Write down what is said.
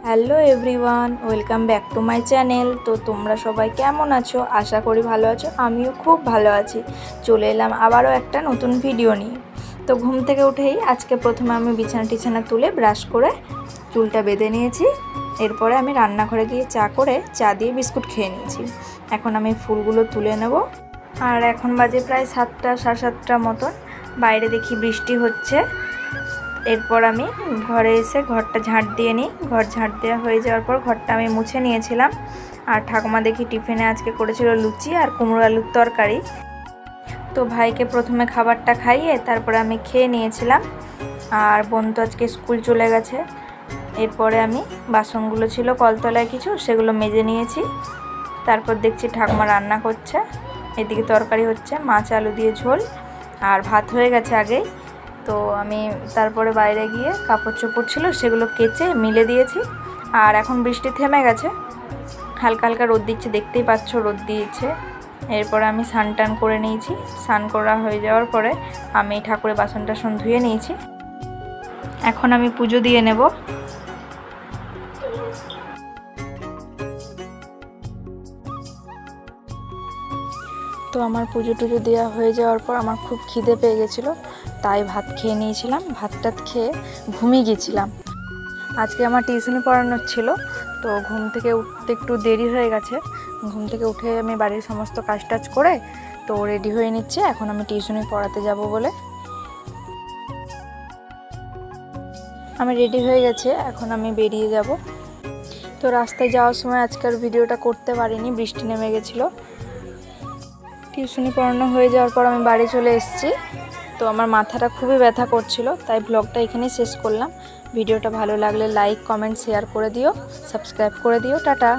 Hello everyone, welcome back to my channel. তো তোমরা সবাই কেমন আছো? আশা করি ভালো আছো। আমিও খুব ভালো আছি। চলে এলাম আবারও একটা নতুন ভিডিও নিয়ে। তো ঘুম থেকে উঠেই আজকে প্রথমে আমি বিছানা তুলে ব্রাশ করে চুলটা বেঁধে নিয়েছি। এরপরে আমি রান্নাঘরে গিয়ে চা দিয়ে বিস্কুট খেয়ে নিয়েছি। এখন আমি ফুলগুলো তুলে নেব। আর এখন বাজে প্রায় 7টা সাড়ে 7টার মতন। বাইরে দেখি বৃষ্টি হচ্ছে। এরপর আমি ঘরে এসে ঘরটা ঝাঁট দিয়ে নিই। ঘর ঝাঁট দেওয়া হয়ে যাওয়ার পর ঘরটা আমি মুছে নিয়েছিলাম। আর ঠাকুমা দেখি টিফিনে আজকে করেছিল লুচি আর কুমড়ো আলুর তরকারি। তো ভাইকে প্রথমে খাবারটা খাইয়ে তারপরে আমি খেয়ে নিয়েছিলাম। আর বোন তো আজকে স্কুল চলে গেছে। এরপরে আমি বাসনগুলো ছিল কলতলায় কিছু, সেগুলো মেজে নিয়েছি। তারপর দেখছি ঠাকুমা রান্না করছে। এদিকে তরকারি হচ্ছে, মাছ আলু দিয়ে ঝোল, আর ভাত হয়ে গেছে আগেই। তো আমি তারপরে বাইরে গিয়ে কাপড় চোপড় ছিল সেগুলো কেচে মিলে দিয়েছি। আর এখন বৃষ্টি থেমে গেছে, হালকা হালকা রোদ দিচ্ছে, দেখতেই পাচ্ছ রোদ দিয়েছে। এরপরে আমি স্নান টান করে নিয়েছি। স্নান করা হয়ে যাওয়ার পরে আমি ঠাকুরের বাসন টাসন ধুয়ে নিয়েছি। এখন আমি পুজো দিয়ে নেব। তো আমার পুজো টুজো দেওয়া হয়ে যাওয়ার পর আমার খুব খিদে পেয়ে গেছিলো, তাই ভাত খেয়ে নিয়েছিলাম। ভাতটা খেয়ে ঘুমিয়ে গিয়েছিলাম। আজকে আমার টিউশনি পড়ানোর ছিল, তো ঘুম থেকে উঠতে একটু দেরি হয়ে গেছে। ঘুম থেকে উঠে আমি বাড়ির সমস্ত কাজ টাজ করে তো রেডি হয়ে নিচ্ছি এখন আমি টিউশনি পড়াতে যাব বলে। আমি রেডি হয়ে গেছে, এখন আমি বেরিয়ে যাব। তো রাস্তায় যাওয়ার সময় আজকের ভিডিওটা করতে পারিনি, বৃষ্টি নেমে গেছিলো। টিউশনি পড়ানো হয়ে যাওয়ার পর আমি বাড়ি চলে এসেছি। তো আমার মাথাটা খুবই ব্যথা করছিল, তাই ব্লগটা এখানেই শেষ করলাম। ভিডিওটা ভালো লাগলে লাইক কমেন্ট শেয়ার করে দিও, সাবস্ক্রাইব করে দিও। টাটা।